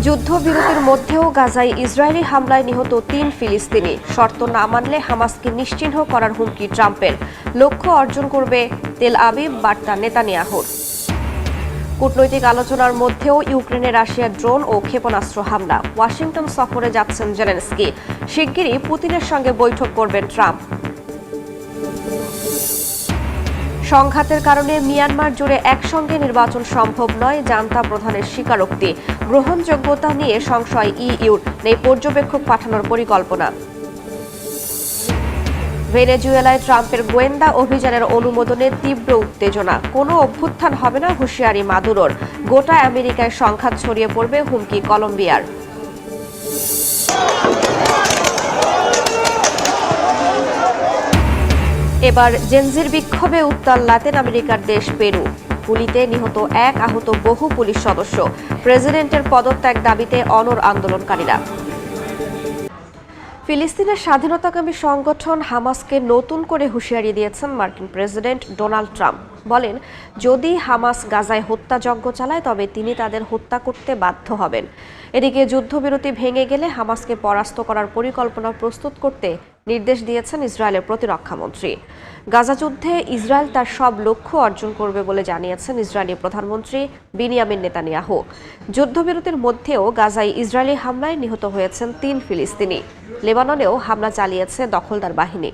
যুদ্ধবিরতির মধ্যেও গাজায় ইসরায়েলি হামলায় নিহত ৩ ফিলিস্তিনি। শর্ত না মানলে হামাসকে নিশ্চিহ্ন করার হুমকি ট্রাম্পের। লক্ষ্য অর্জন করবে তেল আবিব, বার্তা নেতানিয়াহুর। কূটনৈতিক আলোচনার মধ্যেও ইউক্রেনে রাশিয়ার ড্রোন ও ক্ষেপণাস্ত্র হামলা। ওয়াশিংটন সফরে যাচ্ছেন জেলেনস্কি। শিগগিরই পুতিনের সঙ্গে বৈঠক করবেন ট্রাম্প। সংঘাতের কারণে মিয়ানমার জুড়ে একসঙ্গে নির্বাচন সম্ভব নয়, জান্তা প্রধানের স্বীকারোক্তি। গ্রহণযোগ্যতা নিয়ে সংশয় ইইউর, নেই পর্যবেক্ষক পাঠানোর পরিকল্পনা। ভেনেজুয়েলায় ট্রাম্পের গোয়েন্দা অভিযানের অনুমোদনে তীব্র উত্তেজনা। কোনো অভ্যুত্থান হবে না, হুঁশিয়ারি মাদুরোর। গোটা আমেরিকায় সংঘাত ছড়িয়ে পড়বে, হুমকি কলম্বিয়ার। এবার জেনজির বিক্ষোভে উত্তাল লাতিন আমেরিকার দেশ পেরু। গুলিতে নিহত 1, আহত বহু পুলিশ সদস্য। প্রেসিডেন্টের পদত্যাগ দাবিতে অনড় আন্দোলনকারীরা। ফিলিস্তিনের স্বাধীনতাকামী সংগঠন হামাসকে নতুন করে হুঁশিয়ারি দিয়েছেন মার্কিন প্রেসিডেন্ট ডোনাল্ড ট্রাম্প। বলেন, যদি হামাস গাজায় হত্যাযজ্ঞ চালায় তবে তিনি তাদের হত্যা করতে বাধ্য হবেন। এদিকে যুদ্ধবিরতি ভেঙে গেলে হামাসকে পরাস্ত করার পরিকল্পনা প্রস্তুত করতে নির্দেশ দিয়েছেন ইসরায়েলের প্রতিরক্ষামন্ত্রী। গাজা যুদ্ধে ইসরায়েল তার সব লক্ষ্য অর্জন করবে বলে জানিয়েছেন ইসরায়েলি প্রধানমন্ত্রী বিনিয়ামিন নেতানিয়াহু। যুদ্ধবিরতির মধ্যেও গাজায় ইসরায়েলি হামলায় নিহত হয়েছেন 3 ফিলিস্তিনি। লেবাননেও হামলা চালিয়েছে দখলদার বাহিনী।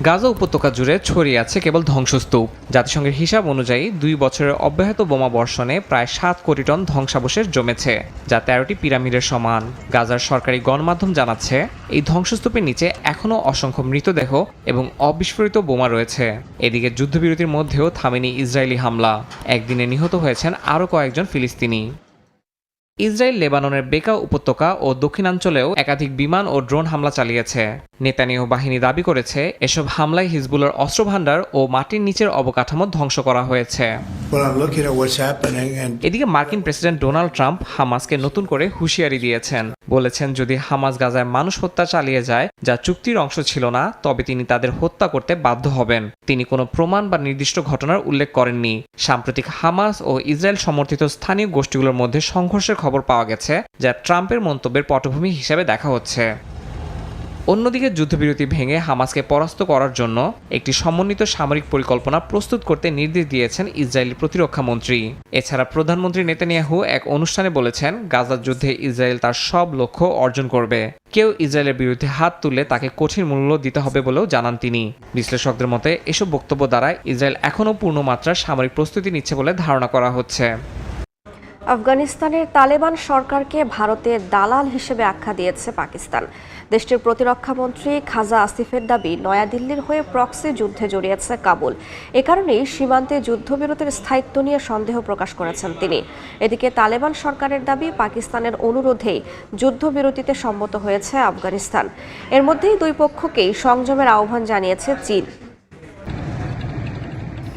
গাজা উপত্যকা জুড়ে ছড়িয়ে আছে কেবল ধ্বংসস্তূপ। জাতিসংঘের হিসাব অনুযায়ী 2 বছরের অব্যাহত বোমা বর্ষণে প্রায় 7 কোটি টন ধ্বংসাবশেষ জমেছে, যা 13টি পিরামিডের সমান। গাজার সরকারি গণমাধ্যম জানাচ্ছে, এই ধ্বংসস্তূপের নিচে এখনও অসংখ্য মৃতদেহ এবং অবিস্ফোরিত বোমা রয়েছে। এদিকে যুদ্ধবিরতির মধ্যেও থামেনি ইসরায়েলি হামলা। একদিনে নিহত হয়েছেন আরও কয়েকজন ফিলিস্তিনি। ইসরায়েল লেবাননের বেকা উপত্যকা ও দক্ষিণাঞ্চলেও একাধিক বিমান ও ড্রোন হামলা চালিয়েছে। নেতানিয়াহু বাহিনী দাবি করেছে, এসব হামলায় হিজবুলের অস্ত্রভান্ডার ও মাটির নিচের অবকাঠামো ধ্বংস করা হয়েছে। এদিকে মার্কিন প্রেসিডেন্ট ডোনাল্ড ট্রাম্প হামাসকে নতুন করে হুঁশিয়ারি দিয়েছেন। বলেছেন, যদি হামাস গাজায় মানুষ হত্যা চালিয়ে যায়, যা চুক্তির অংশ ছিল না, তবে তিনি তাদের হত্যা করতে বাধ্য হবেন। তিনি কোনো প্রমাণ বা নির্দিষ্ট ঘটনার উল্লেখ করেননি। সাম্প্রতিক হামাস ও ইসরায়েল সমর্থিত স্থানীয় গোষ্ঠীগুলোর মধ্যে সংঘর্ষের খবর পাওয়া গেছে, যা ট্রাম্পের মন্তব্যের পটভূমি হিসেবে দেখা হচ্ছে। অন্যদিকে যুদ্ধবিরতি ভেঙে হামাসকে পরাস্ত করার জন্য একটি সমন্বিত সামরিক পরিকল্পনা প্রস্তুত করতে নির্দেশ দিয়েছেন ইসরায়েলি প্রতিরক্ষা মন্ত্রী। এছাড়া প্রধানমন্ত্রী নেতানিয়াহু এক অনুষ্ঠানে বলেছেন, গাজার যুদ্ধে ইসরায়েল তার সব লক্ষ্য অর্জন করবে। কেউ ইসরায়েলের বিরুদ্ধে হাত তুললে তাকে কঠিন মূল্য দিতে হবে বলেও জানান তিনি। বিশ্লেষকদের মতে এসব বক্তব্য দ্বারা ইসরায়েল এখনও পূর্ণমাত্রার সামরিক প্রস্তুতি নিচ্ছে বলে ধারণা করা হচ্ছে। আফগানিস্তানের তালেবান সরকারকে ভারতের দালাল হিসেবে আখ্যা দিয়েছে পাকিস্তান। দেশটির প্রতিরক্ষামন্ত্রী খাজা আসিফের দাবি, নয়াদিল্লির হয়ে প্রক্সি যুদ্ধে জড়িয়েছে কাবুল। এ কারণেই সীমান্তে যুদ্ধবিরতির স্থায়িত্ব নিয়ে সন্দেহ প্রকাশ করেছেন তিনি। এদিকে তালেবান সরকারের দাবি, পাকিস্তানের অনুরোধেই যুদ্ধবিরতিতে সম্মত হয়েছে আফগানিস্তান। এর মধ্যেই 2 পক্ষকেই সংযমের আহ্বান জানিয়েছে চীন।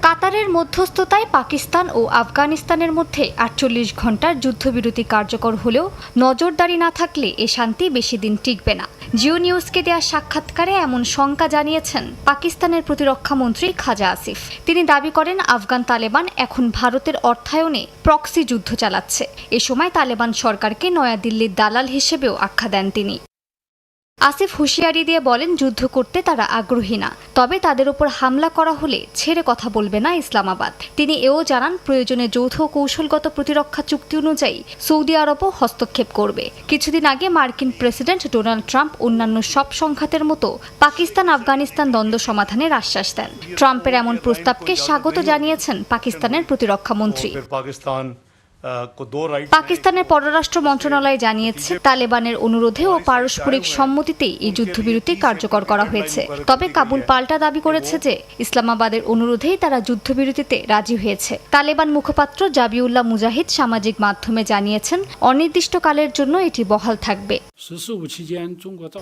কাতারের মধ্যস্থতায় পাকিস্তান ও আফগানিস্তানের মধ্যে 48 ঘণ্টার যুদ্ধবিরতি কার্যকর হলেও নজরদারি না থাকলে এ শান্তি বেশি দিন টিকবে না। জিও নিউজকে দেওয়া সাক্ষাৎকারে এমন শঙ্কা জানিয়েছেন পাকিস্তানের প্রতিরক্ষামন্ত্রী খাজা আসিফ। তিনি দাবি করেন, আফগান তালেবান এখন ভারতের অর্থায়নে প্রক্সি যুদ্ধ চালাচ্ছে। এ সময় তালেবান সরকারকে নয়াদিল্লির দালাল হিসেবেও আখ্যা দেন তিনি। আসিফ হুঁশিয়ারি দিয়ে বলেন, যুদ্ধ করতে তারা আগ্রহী না, তবে তাদের উপর হামলা করা হলে ছেড়ে কথা বলবে না ইসলামাবাদ। তিনি এও জানান, প্রয়োজনে যৌথ কৌশলগত প্রতিরক্ষা চুক্তি অনুযায়ী সৌদি আরবও হস্তক্ষেপ করবে। কিছুদিন আগে মার্কিন প্রেসিডেন্ট ডোনাল্ড ট্রাম্প অন্যান্য সব সংঘাতের মতো পাকিস্তান আফগানিস্তান দ্বন্দ্ব সমাধানের আশ্বাস দেন। ট্রাম্পের এমন প্রস্তাবকে স্বাগত জানিয়েছেন পাকিস্তানের প্রতিরক্ষামন্ত্রী। পাকিস্তানের পররাষ্ট্র মন্ত্রণালয় জানিয়েছে, তালেবানের অনুরোধে ও পারস্পরিক সম্মতিতেই এই যুদ্ধবিরতি কার্যকর করা হয়েছে। তবে কাবুল পাল্টা দাবি করেছে যে ইসলামাবাদের অনুরোধেই তারা যুদ্ধবিরতিতে রাজি হয়েছে। তালেবান মুখপাত্র জাবিউল্লাহ মুজাহিদ সামাজিক মাধ্যমে জানিয়েছেন, অনির্দিষ্টকালের জন্য এটি বহাল থাকবে।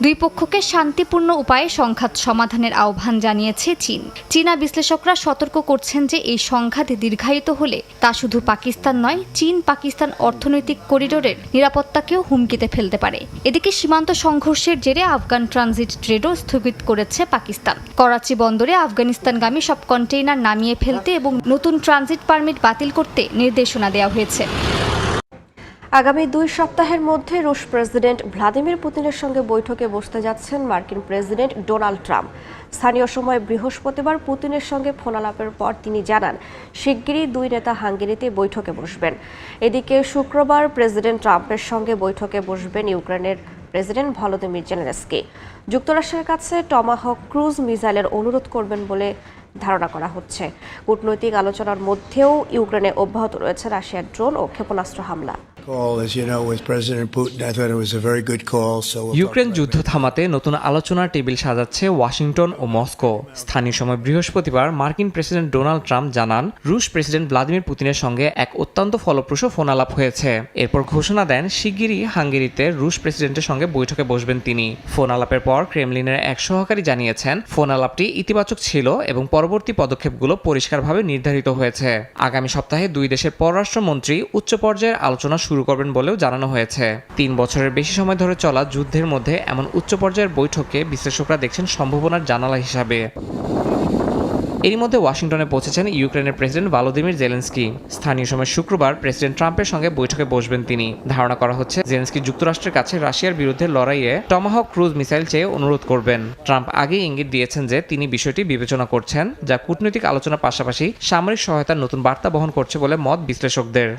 2 পক্ষকে শান্তিপূর্ণ উপায়ে সংঘাত সমাধানের আহ্বান জানিয়েছে চীন। চীনা বিশ্লেষকরা সতর্ক করছেন যে এই সংঘাত দীর্ঘায়িত হলে তা শুধু পাকিস্তান নয়, চীন পাকিস্তান অর্থনৈতিক করিডোরের নিরাপত্তাকেও হুমকিতে ফেলতে পারে। এদিকে সীমান্ত সংঘর্ষের জেরে আফগান ট্রানজিট ট্রেডও স্থগিত করেছে পাকিস্তান। করাচি বন্দরে আফগানিস্তানগামী সব কন্টেইনার নামিয়ে ফেলতে এবং নতুন ট্রানজিট পারমিট বাতিল করতে নির্দেশনা দেওয়া হয়েছে। আগামী 2 সপ্তাহের মধ্যে রুশ প্রেসিডেন্ট ভ্লাদিমির পুতিনের সঙ্গে বৈঠকে বসতে যাচ্ছেন মার্কিন প্রেসিডেন্ট ডোনাল্ড ট্রাম্প। স্থানীয় সময় বৃহস্পতিবার পুতিনের সঙ্গে ফোনালাপের পর তিনি জানান শিগগিরই দুই নেতা হাঙ্গেরিতে বৈঠকে বসবেন। এদিকে শুক্রবার প্রেসিডেন্ট ট্রাম্পের সঙ্গে বৈঠকে বসবেন ইউক্রেনের প্রেসিডেন্ট ভলোদিমির জেলেনস্কি। যুক্তরাষ্ট্রের কাছে টমাহক ক্রুজ মিসাইলের অনুরোধ করবেন বলে ধারণা করা হচ্ছে। কূটনৈতিক আলোচনার মধ্যেও ইউক্রেনে অব্যাহত রয়েছে রাশিয়ার ড্রোন ও ক্ষেপণাস্ত্র হামলা। ইউক্রেন যুদ্ধ থামাতে নতুন আলোচনার টেবিল সাজাচ্ছে ওয়াশিংটন ও মস্কো। স্থানীয় সময় বৃহস্পতিবার মার্কিন প্রেসিডেন্ট ডোনাল্ড ট্রাম্প জানান রুশ প্রেসিডেন্ট ভ্লাদিমির পুতিনের সঙ্গে এক অত্যন্ত ফলপ্রসূ ফোনালাপ হয়েছে। এরপর ঘোষণা দেন শিগগিরই হাঙ্গেরিতে রুশ প্রেসিডেন্টের সঙ্গে বৈঠকে বসবেন তিনি। ফোনালাপের পর ক্রেমলিনের এক সহকারী জানিয়েছেন ফোনালাপটি ইতিবাচক ছিল এবং পরবর্তী পদক্ষেপগুলো পরিষ্কারভাবে নির্ধারিত হয়েছে। আগামী সপ্তাহে দুই দেশের পররাষ্ট্রমন্ত্রী উচ্চ পর্যায়ের আলোচনা শুরু করবেন বলেও জানানো হয়েছে। 3 বছরের বেশি সময় ধরে চলা যুদ্ধের মধ্যে এমন উচ্চ পর্যায়ের বৈঠককে বিশ্লেষকরা দেখছেন সম্ভাবনার জানালা হিসাবে। এরই মধ্যে ওয়াশিংটনে পৌঁছেছেন ইউক্রেনের প্রেসিডেন্ট ভলোদিমির জেলেনস্কি। স্থানীয় সময় শুক্রবার প্রেসিডেন্ট ট্রাম্পের সঙ্গে বৈঠকে বসবেন তিনি। ধারণা করা হচ্ছে জেলেনস্কি যুক্তরাষ্ট্রের কাছে রাশিয়ার বিরুদ্ধে লড়াইয়ে টমাহক ক্রুজ মিসাইল চেয়ে অনুরোধ করবেন। ট্রাম্প আগেই ইঙ্গিত দিয়েছেন যে তিনি বিষয়টি বিবেচনা করছেন, যা কূটনৈতিক আলোচনার পাশাপাশি সামরিক সহায়তার নতুন বার্তা বহন করছে বলে মত বিশ্লেষকদের।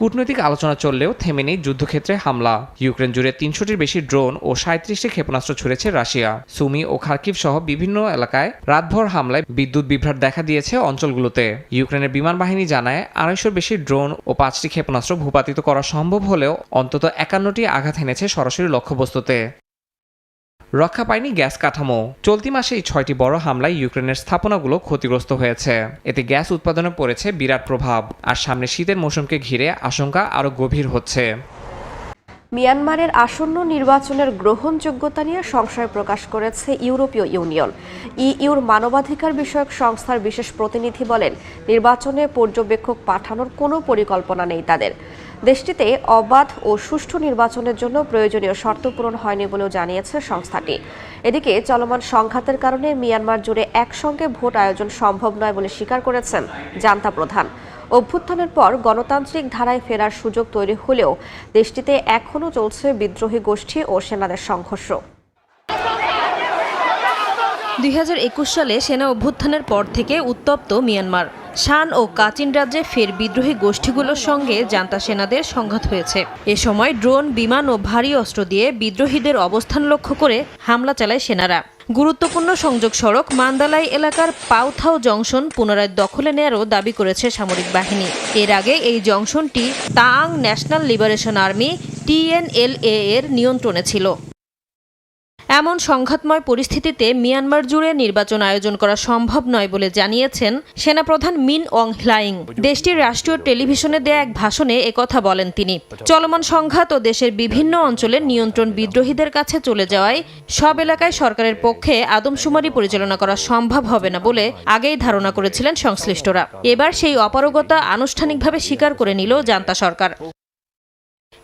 কূটনৈতিক আলোচনা চললেও থেমে নেই যুদ্ধক্ষেত্রে হামলা। ইউক্রেন জুড়ে 300টির বেশি ড্রোন ও 37টি ক্ষেপণাস্ত্র ছুড়েছে রাশিয়া। সুমি ও খার্কিভ সহ বিভিন্ন এলাকায় রাতভর হামলায় বিদ্যুৎ বিভ্রাট দেখা দিয়েছে অঞ্চলগুলোতে। ইউক্রেনের বিমান বাহিনী জানায় 250-র বেশি ড্রোন ও 5টি ক্ষেপণাস্ত্র ভূপাতিত করা সম্ভব হলেও অন্তত 51টি আঘাত হেনেছে সরাসরি লক্ষ্যবস্তুতে। রক্ষা পায়নি গ্যাস কাঠামো। চলতি মাসে এই 6টি বড় হামলায় ইউক্রেনের স্থাপনাগুলো ক্ষতিগ্রস্ত হয়েছে। এতে গ্যাস উৎপাদনে পড়েছে বিরাট প্রভাব। আর সামনে শীতের মৌসুমকে ঘিরে আশঙ্কা আরও গভীর হচ্ছে। মিয়ানমারের আসন্ন নির্বাচনের গ্রহণযোগ্যতা নিয়ে সংশয় প্রকাশ করেছে ইউরোপীয় ইউনিয়ন। ইইউর মানবাধিকার বিষয়ক সংস্থার বিশেষ প্রতিনিধি বলেন নির্বাচনে পর্যবেক্ষক পাঠানোর কোনো পরিকল্পনা নেই তাদের। দেশটিতে অবাধ ও সুষ্ঠু নির্বাচনের জন্য প্রয়োজনীয় শর্ত পূরণ হয়নি বলেও জানিয়েছে সংস্থাটি। এদিকে চলমান সংঘাতের কারণে মিয়ানমার জুড়ে একসঙ্গে ভোট আয়োজন সম্ভব নয় বলে স্বীকার করেছেন জান্তা প্রধান। অভ্যুত্থানের পর গণতান্ত্রিক ধারায় ফেরার সুযোগ তৈরি হলেও দেশটিতে এখনও চলছে বিদ্রোহী গোষ্ঠী ও সেনাদের সংঘর্ষ। 2021 সালে সেনা অভ্যুত্থানের পর থেকে উত্তপ্ত মিয়ানমার। শান ও কাচিন রাজ্যে ফের বিদ্রোহী গোষ্ঠীগুলোর সঙ্গে জান্তা সেনাদের সংঘাত হয়েছে। এ সময় ড্রোন, বিমান ও ভারী অস্ত্র দিয়ে বিদ্রোহীদের অবস্থান লক্ষ্য করে হামলা চালায় সেনারা। গুরুত্বপূর্ণ সংযোগ সড়ক মান্দালাই এলাকার পাউথাও জংশন পুনরায় দখলে নেয়ারও দাবি করেছে সামরিক বাহিনী। এর আগে এই জংশনটি Ta'ang National Liberation Army TNLA এর নিয়ন্ত্রণে ছিল। এমন সংঘাতময় পরিস্থিতিতে মিয়ানমার জুড়ে নির্বাচন আয়োজন করা সম্ভব নয় বলে জানিয়েছেন সেনাপ্রধান মিন অং হ্লাইং। দেশটির রাষ্ট্রীয় টেলিভিশনে দেয়া এক ভাষণে একথা বলেন তিনি। চলমান সংঘাত ও দেশের বিভিন্ন অঞ্চলের নিয়ন্ত্রণ বিদ্রোহীদের কাছে চলে যাওয়ায় সব এলাকায় সরকারের পক্ষে আদমশুমারি পরিচালনা করা সম্ভব হবে না বলে আগেই ধারণা করেছিলেন সংশ্লিষ্টরা। এবার সেই অপারগতা আনুষ্ঠানিকভাবে স্বীকার করে নিল জান্তা সরকার।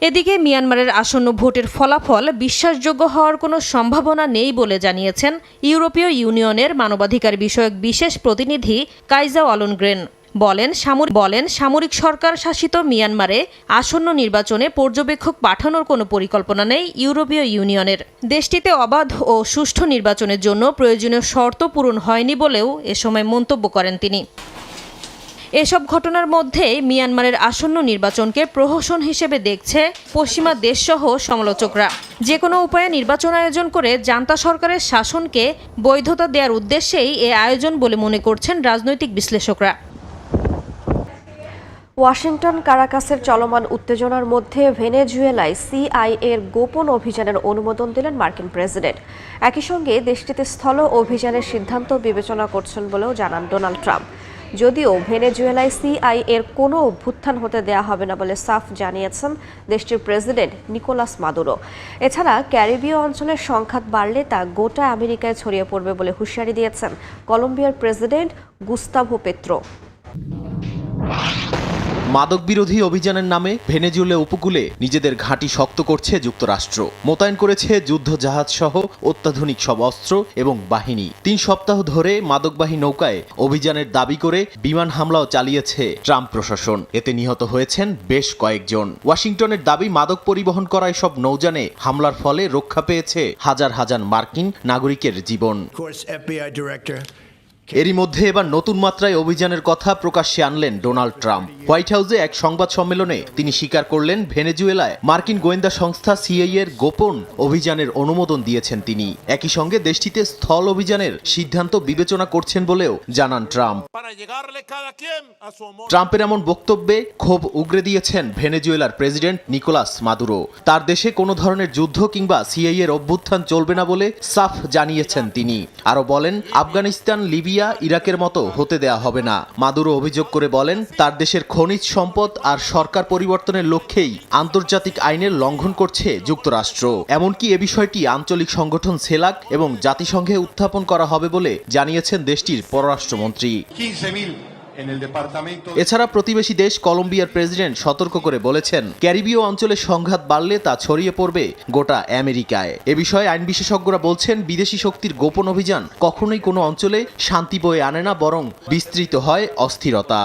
এদিকে মিয়ানমারের আসন্ন ভোটের ফলাফল বিশ্বাসযোগ্য হওয়ার কোনো সম্ভাবনা নেই বলে জানিয়েছেন ইউরোপীয় ইউনিয়নের মানবাধিকার বিষয়ক বিশেষ প্রতিনিধি কাইজা ওয়ালনগ্রেন। বলেন সামরিক সরকার শাসিত মিয়ানমারে আসন্ন নির্বাচনে পর্যবেক্ষক পাঠানোর কোনো পরিকল্পনা নেই ইউরোপীয় ইউনিয়নের। দেশটিতে অবাধ ও সুষ্ঠু নির্বাচনের জন্য প্রয়োজনীয় শর্ত পূরণ হয়নি বলেও এ সময় মন্তব্য করেন তিনি। এসব ঘটনার মধ্যে মিয়ানমারের আসন্ন নির্বাচনকে প্রহসন হিসেবে দেখছে পশ্চিমা দেশসহ সমালোচকরা। যে কোনো উপায়ে নির্বাচন আয়োজন করে জান্তা সরকারের শাসনকে বৈধতা দেওয়ার উদ্দেশ্যেই এ আয়োজন বলে মনে করছেন রাজনৈতিক বিশ্লেষকরা। ওয়াশিংটন কারাকাসের চলমান উত্তেজনার মধ্যে ভেনেজুয়েলায় CIA-র গোপন অভিযানের অনুমোদন দিলেন মার্কিন প্রেসিডেন্ট। একই সঙ্গে দেশটিতে স্থল অভিযানের সিদ্ধান্ত বিবেচনা করছেন বলেও জানান ডোনাল্ড ট্রাম্প। যদিও ভেনেজুয়েলায় CIA-র কোনো অভ্যুত্থান হতে দেয়া হবে না বলে সাফ জানিয়েছেন দেশটির প্রেসিডেন্ট নিকোলাস মাদুরো। এছাড়া ক্যারিবীয় অঞ্চলের সংঘাত বাড়লে তা গোটা আমেরিকায় ছড়িয়ে পড়বে বলে হুঁশিয়ারি দিয়েছেন কলম্বিয়ার প্রেসিডেন্ট গুস্তাভো পেত্রো। মাদক বিরোধী অভিযানের নামে ভেনেজুয়েলা উপকূলে নিজেদের ঘাঁটি শক্ত করছে যুক্তরাষ্ট্র। মোতায়েন করেছে যুদ্ধ জাহাজ সহ অত্যাধুনিক সব অস্ত্র এবং বাহিনী। ৩ সপ্তাহ ধরে মাদকবাহী নৌকায় অভিযানের দাবি করে বিমান হামলাও চালিয়েছে ট্রাম্প প্রশাসন। এতে নিহত হয়েছেন বেশ কয়েকজন। ওয়াশিংটনের দাবি, মাদক পরিবহন করা এসব নৌযানে হামলার ফলে রক্ষা পেয়েছে হাজার হাজার মার্কিন নাগরিকের জীবন। এরই মধ্যে এবার নতুন মাত্রায় অভিযানের কথা প্রকাশ্যে আনলেন ডোনাল্ড ট্রাম্প। হোয়াইট হাউসে এক সংবাদ সম্মেলনে তিনি স্বীকার করলেন, ভেনেজুয়েলায় মার্কিন গোয়েন্দা সংস্থা সিআইএ এর গোপন অভিযানের অনুমোদন দিয়েছেন তিনি। একই সঙ্গে দেশটিতে স্থল অভিযানের সিদ্ধান্ত বিবেচনা করছেন বলেও জানান ট্রাম্প। ট্রাম্পের এমন বক্তব্যে ক্ষোভ উগরে দিয়েছেন ভেনেজুয়েলার প্রেসিডেন্ট নিকোলাস মাদুরো। তার দেশে কোনো ধরনের যুদ্ধ কিংবা সিআইএ এর অভ্যুত্থান চলবে না বলে সাফ জানিয়েছেন তিনি। আরও বলেন, আফগানিস্তান, লিবিয়া, ইরাকের মতো হতে দেয়া হবে না। মাদুরো অভিযোগ করে বলেন, তার দেশের খনিজ সম্পদ আর সরকার পরিবর্তনের লক্ষ্যেই আন্তর্জাতিক আইনের লঙ্ঘন করছে যুক্তরাষ্ট্র। এমনকি এ বিষয়টি আঞ্চলিক সংগঠন সেলাক এবং জাতিসংঘে উত্থাপন করা হবে বলে জানিয়েছেন দেশটির পররাষ্ট্রমন্ত্রী। এছাড়া প্রতিবেশী দেশ কলম্বিয়ার প্রেসিডেন্ট সতর্ক করে বলেছেন, ক্যারিবীয় অঞ্চলে সংঘাত বাড়লে তা ছড়িয়ে পড়বে গোটা আমেরিকায়। এ বিষয়ে আইন বিশেষজ্ঞরা বলছেন, বিদেশি শক্তির গোপন অভিযান কখনোই কোনো অঞ্চলে শান্তি বয়ে আনে না, বরং বিস্তৃত হয় অস্থিরতা।